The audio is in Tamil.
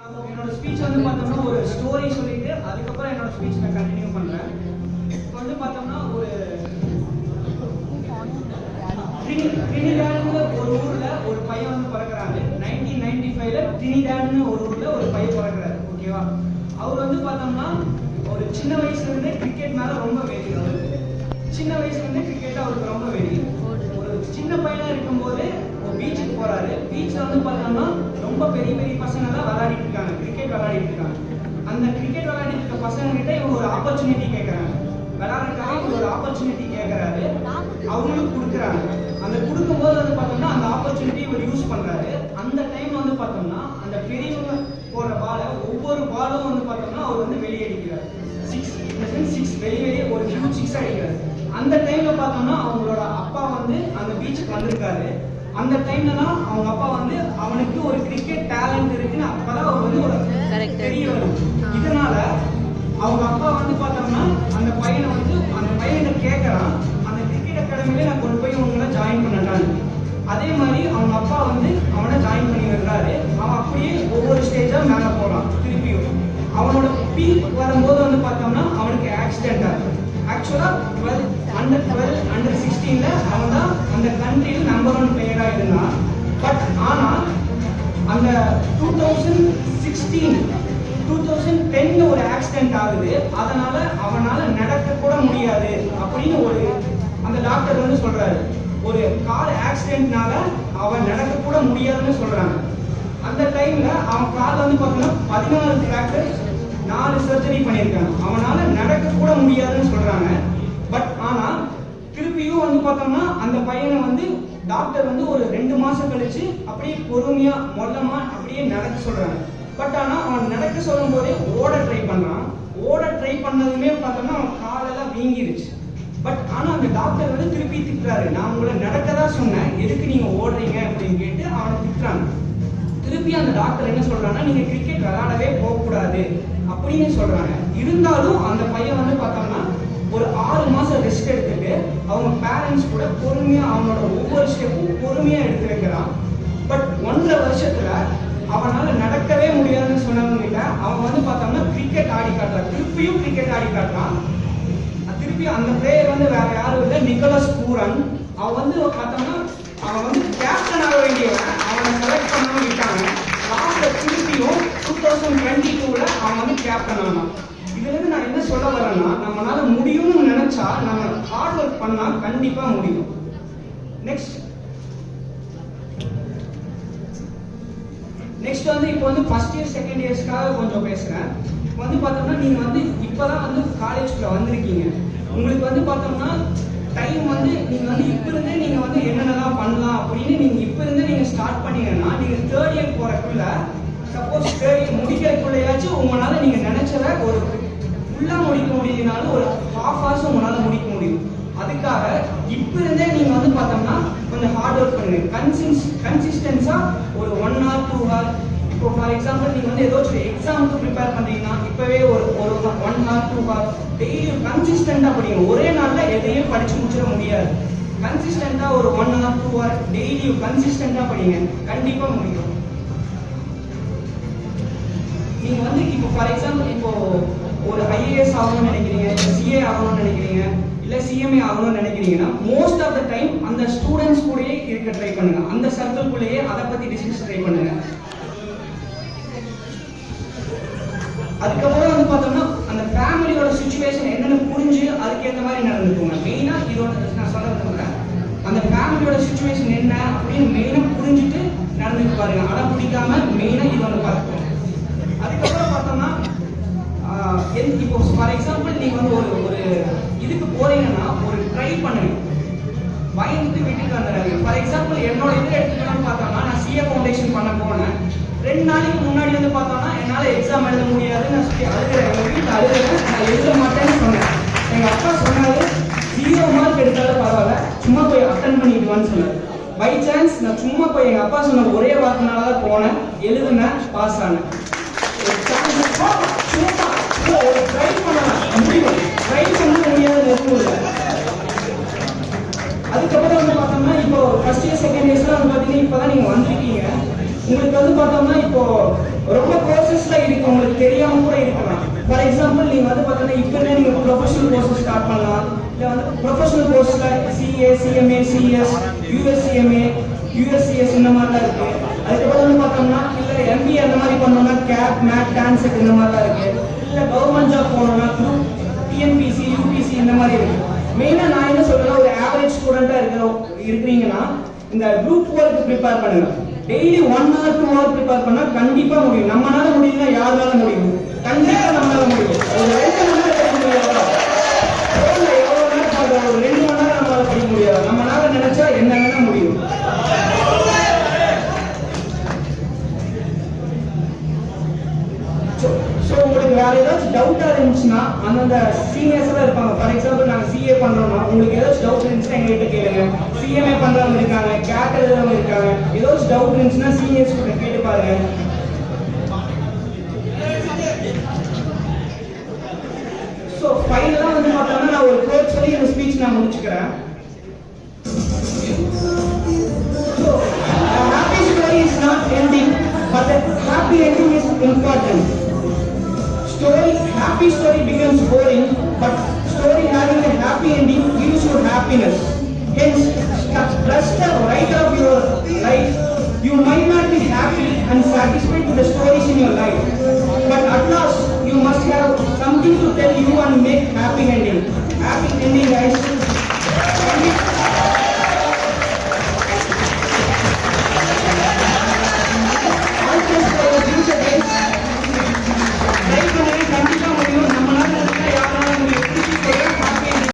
என்னோட ஸ்பீச் வந்து பார்த்தோம்னா ஒரு ஸ்டோரி சொல்லிட்டு அதுக்கப்புறம் என்னோட ஸ்பீச் நான் கண்டினியூ பண்ணுறேன். இப்போ வந்து பார்த்தோம்னா ஒரு ட்ரினிடாட்னு ஒரு ஊரில் ஒரு பையன் வந்து பிறக்கிறாரு. 1995 ட்ரினிடாட்னு ஒரு ஊரில் ஒரு பையன் பிறக்கிறாரு. ஓகேவா? அவர் வந்து பார்த்தோம்னா ஒரு சின்ன வயசுலேருந்தே கிரிக்கெட் மேலே ரொம்ப வெறி. அவருக்கு சின்ன வயசுலேருந்தே கிரிக்கெட் அவருக்கு ரொம்ப வெறி. ஒரு சின்ன பையனாக இருக்கும்போது ஒரு பீச்சுக்கு போகிறாரு. பீச்சில் வந்து பார்த்தோம்னா ரொம்ப பெரிய பெரிய பசங்கள்லாம் விளையாடிட்டு இருக்காங்க, கிரிக்கெட் விளையாடிட்டு இருக்காங்க. அந்த கிரிக்கெட் விளையாடிட்டு இருக்க பசங்க கிட்ட இவங்க ஒரு ஆப்பர்ச்சுனிட்டி கேட்குறாங்க. விளையாடுறதுக்காக இவங்க ஒரு ஆப்பர்ச்சுனிட்டி கேட்குறாரு, அவங்களுக்கு கொடுக்குறாங்க. அந்த கொடுக்கும்போது வந்து பார்த்தோம்னா அந்த ஆப்பர்ச்சுனிட்டி இவர் யூஸ் பண்ணுறாரு. அந்த டைம் வந்து பார்த்தோம்னா அந்த பெரியவங்க போகிற பாலை ஒவ்வொரு பாலும் வந்து பார்த்தோம்னா அவர் வந்து வெளியே அடிக்கிறார். சிக்ஸ் வெளியே ஒரு ஹியூஜ் சிக்ஸ் அடிக்கிறார். அந்த டைம்ல பார்த்தோம்னா அவங்களோட அப்பா வந்து அந்த பீச்சுக்கு வந்திருக்காரு. அந்த டைம்ல தான் அவங்க அப்பா வந்து அவனுக்கு ஒரு கிரிக்கெட் டேலண்ட் இருக்குன்னு அப்பதான் அவர் வந்து ஒரு தெரிய வரும். இதனால அவங்க அப்பா வந்து பார்த்தோம்னா அந்த பையனை கேட்கறான், அந்த கிரிக்கெட் அகாடமியில நான் கொண்டு போய் உங்களை ஜாயின் பண்ணட்டான்னு. அதே மாதிரி அவங்க அப்பா வந்து அவனை ஜாயின் பண்ணி விடுறாரு. அவன் அப்படியே ஒவ்வொரு ஸ்டேஜா மேல போறான். திருப்பியும் அவனோட பீக் வரும்போது வந்து பார்த்தோம்னா அவனுக்கு ஆக்சிடென்ட் ஆகுது. ஆக்சுவலா அண்டர் 16ல அவன் தான் அந்த கண்ட்ரியில் நம்பர் 1 பிளேயரா இருந்தான். பட் ஆனா அந்த 2010 ஒரு ஆக்சிடென்ட் ஆகுது. அதனால அவனால நடக்க கூட முடியாது அப்படின்னு ஒரு அந்த டாக்டர் வந்து சொல்றாரு. ஒரு கால் ஆக்சிடென்ட்னால அவன் நடக்க கூட முடியாதுன்னு சொல்றாங்க. அந்த டைம்ல அவன் கால் வந்து பார்த்தோம்னா 16 ஃபிராக்சர், 4 சர்ஜரி பண்ணியிருக்காங்க. அவனால நடக்க கூட முடியாதுன்னு சொல்றாங்க. பட் ஆனா திருப்பியும் வந்து பார்த்தோம்னா அந்த பையனை வந்து டாக்டர் வந்து ஒரு 2 மாசம் கழிச்சு அப்படியே பொறுமையா மொல்லமா அப்படியே நடக்க சொல்றாங்க. பட் ஆனா அவன் நடக்க சொல்லும் போதே ஓட ட்ரை பண்றான். ஓட ட்ரை பண்ணதுமே பார்த்தோம்னா அவன் காலெல்லாம் வீங்கிருச்சு. பட் ஆனா அந்த டாக்டர் வந்து திருப்பி திட்டுறாரு, நான் உங்களை நடக்கதான் சொன்னேன், எதுக்கு நீங்க ஓடுறீங்க அப்படின்னு கேட்டு அவனை திட்டுறாங்க. திருப்பி அந்த டாக்டர் என்ன சொல்றாங்கன்னா, நீங்க கிரிக்கெட் விளையாடவே போகக்கூடாது அப்படின்னு சொல்றாங்க. இருந்தாலும் அந்த பையன் வந்து பார்த்தோம்னா ஒரு 6 மாசம் ரெஸ்ட் எடுத்துட்டு அவங்க பேரண்ட்ஸ் கூட பொறுமையா அவனோட ஒவ்வொரு ஸ்டெப்பும் பொறுமையா எடுத்து வைக்கிறான். பட் 1.5 வருஷத்துல அவனால நடக்கவே முடியாதுன்னு சொன்னவங்க கிட்ட அவன் வந்து பார்த்தோம்னா கிரிக்கெட் ஆடி காட்டுறான். திருப்பியும் கிரிக்கெட் ஆடி காட்டுறான். திருப்பி அந்த பிளேயர் வந்து வேற யாரும் இல்லை, நிக்கோலஸ் பூரன். அவன் வந்து பார்த்தோம்னா அவன் வந்து கேப்டன் ஆக வேண்டியவன், அவனை செலக்ட் பண்ணவும் விட்டாங்க. லாஸ்ட்ல திருப்பியும் 2022ல அவன் வந்து கேப்டன் ஆனான். இதுல இருந்து நான் என்ன சொல்ல வரேன்னா, நம்மளால முடியும்னு நினைச்சா நம்ம ஹார்ட் ஒர்க் பண்ணா கண்டிப்பா முடியும். நெக்ஸ்ட் வந்து இப்போ வந்து ஃபர்ஸ்ட் இயர் செகண்ட் இயர்ஸ்க்காக கொஞ்சம் பேசுறேன். வந்து பார்த்தோம்னா நீங்க வந்து இப்பதான் வந்து காலேஜ்குள்ள வந்திருக்கீங்க. உங்களுக்கு வந்து பார்த்தோம்னா டைம் வந்து நீங்க வந்து இப்ப இருந்தே நீங்க வந்து என்னென்னலாம் பண்ணலாம் அப்படின்னு நீங்க இப்ப இருந்தே நீங்க ஸ்டார்ட் பண்ணீங்கன்னா நீங்க தேர்ட் இயர் போறதுக்குள்ள சப்போஸ் தேர்ட் இயர் முடிக்கிறதுக்குள்ளயாச்சும் உங்களால நீங்க நினைச்சத ஒரு ஃபுல்லா முடிக்க முடியலனாலும் ஒரு ஹாஃப் ஹார்ஸ் உங்களால முடிக்க முடியும். அதுக்காக இப்ப இருந்தே நீங்க வந்து பார்த்தோம்னா கொஞ்சம் ஹார்ட் ஒர்க் பண்ணுங்க. கன்சிஸ்டன்ஸா ஒரு 1 hour 2 hour. இப்போ ஃபார் எக்ஸாம்பிள் நீங்க வந்து ஏதாச்சும் எக்ஸாமுக்கு ப்ரிப்பேர் பண்றீங்கன்னா இப்பவே ஒரு 1 hour 2 hour டெய்லி கன்சிஸ்டன்டா படிங்க. ஒரே நாள்ல எதையும் படிச்சு முடிச்சிட முடியாது. கன்சிஸ்டன்டா ஒரு 1 hour 2 hour டெய்லி கன்சிஸ்டன்டா படிங்க, கண்டிப்பா முடியும். நீங்க வந்து இப்போ ஃபார் எக்ஸாம்பிள் இப்போ ஒரு ஐஏஎஸ் ஆகணும்னு நினைக்கிறீங்க, சிஏ ஆகணும்னு நினைக்கிறீங்க, இல்ல சிஎம்ஏ ஆகணும்னு நினைக்கிறீங்கன்னா மோஸ்ட் ஆஃப் த டைம் அந்த ஸ்டூடெண்ட்ஸ் கூடயே இருக்க ட்ரை பண்ணுங்க. அந்த சர்க்கிள்குள்ளேயே அதை பத்தி டிஸ்கஸ் ட்ரை பண்ணுங்க. அதுக்கப்புறம் வந்து பார்த்தோம்னா அந்த ஃபேமிலியோட சுச்சுவேஷன் என்னன்னு புரிஞ்சு அதுக்கேற்ற மாதிரி நடந்துக்கோங்க. மெயினா இதோட நான் சொல்ல விரும்புறேன், அந்த ஃபேமிலியோட சுச்சுவேஷன் என்ன அப்படின்னு மெயினா புரிஞ்சுட்டு நடந்துட்டு பாருங்க. அதை பிடிக்காம மெயினா இது ஒன்று பார்த்துக்கோங்க. அதுக்கப்புறம் பார்த்தோம்னா இப்போ ஃபார் எக்ஸாம்பிள் நீங்க வந்து ஒரு இதுக்கு போறீங்கன்னா ஒரு ட்ரை பண்ணுங்க, பயந்துட்டு வீட்டுக்கு வந்துடுறாங்க. ஃபார் எக்ஸாம்பிள் என்னோட இது எடுத்துக்கணும்னு பார்த்தோம்னா நான் சிஏ ஃபவுண்டேஷன் பண்ண போனேன். 2 நாளைக்கு முன்னாடி வந்து பார்த்தோம்னா என்னால எக்ஸாம் எழுத முடியாது, நான் சொல்லி அழுகிறேன். எங்க வீட்டில் அழுகிறேன், நான் எழுத மாட்டேன்னு சொன்னேன். எங்க அப்பா சொன்னாரு 0 மார்க் எடுத்தாலும் பரவாயில்ல, சும்மா போய் அட்டன் பண்ணிடுவான்னு சொன்னார். பை சான்ஸ் நான் சும்மா போய் எங்க அப்பா சொன்ன ஒரே வார்த்தைனால தான் போனேன், எழுதுனேன், பாஸ் ஆனேன். ட்ரை பண்ணலாம், முடியும். ட்ரை பண்ண முடியாது எதுவும் இல்லை. அதுக்கப்புறம் வந்து பார்த்தோம்னா இப்போ ஃபர்ஸ்ட் இயர் செகண்ட் இயர்ஸ்லாம் வந்து பார்த்தீங்கன்னா இப்போதான் நீங்க வந்திருக்கீங்க. உங்களுக்கு வந்து பார்த்தோம்னா இப்போ ரொம்ப கோர்சஸ் ஃபார் எக்ஸாம்பிள் நீங்க வந்து பார்த்தீங்கன்னா இப்பவே நீங்க ப்ரொஃபஷனல் கோர்ஸ் ஸ்டார்ட் பண்ணலாம். இல்லை வந்து ப்ரொஃபஷனல் கோர்ஸ்ல சிஏ, சிஎம்ஏ, சிஎஸ், யூஎஸ்சிஎம்ஏ, யூஎஸ்சிஎஸ் இந்த மாதிரிலாம் இருக்கு. அதுக்கப்புறம் வந்து பார்த்தோம்னா இல்லை எம்பிஏ அந்த மாதிரி பண்ணோம்னா கேப், மேட், டான்செட் இந்த மாதிரிலாம் இருக்கு. இல்லை கவர்மெண்ட் ஜாப் போனோம்னா குரூப் டிஎன்பிசி, யூபிசி இந்த மாதிரி இருக்கு. மெயினா நான் என்ன சொல்றேன்னா ஒரு ஆவரேஜ் ஸ்டூடெண்டா இருக்கிறீங்கன்னா இந்த குரூப் 4க்கு ப்ரிப்பேர் பண்ணுங்க. டெய்லி 1 hour 2 hour ப்ரிப்பேர் பண்ணா கண்டிப்பா முடியும். நம்மளால முடியும்னா யாரால முடியும்? கண்டிப்பா நம்மளால முடியும். ஒரு 2 மணி நேரம் படிக்க முடியாது, எவ்வளவு நேரம் ஒரு 2 மணி நேரம் நம்மளால படிக்க முடியாது. நம்மளால நினைச்சா என்ன வேணா முடியும். ஸோ உங்களுக்கு வேற ஏதாச்சும் டவுட்டா இருந்துச்சுன்னா அந்தந்த சீனியர்ஸ் எல்லாம் இருப்பாங்க. ஃபார் எக்ஸாம்பிள் நாங்கள் சிஏ பண்றோம்னா உங்களுக்கு ஏதாச்சும் டவுட் இருந்துச்சுன்னா எங்ககிட்ட கேளுங்க. சிஎம்ஏ பண்றவங்க இருக்காங்க, கேட் எழுதுறவங்க இருக்காங்க. ஏதாச்சும் டவுட் இருந்துச்சுன்னா சீனியர்ஸ் கிட்ட கேட்டு பாருங்க. ஸோ ஃபைனலாக வந்து பார்த்தோம்னா நான் ஒரு கோட் சொல்லி இந்த ஸ்பீச் நான் முடிச்சுக்கிறேன். So happy story is not ending, but happy ending is important. Happy story becomes boring, but story having a happy ending gives you happiness. Hence, trust the writer of your life. You might not be happy and satisfied with the stories in your life, but at last you must have something to tell you and make happy ending. Happy ending, guys.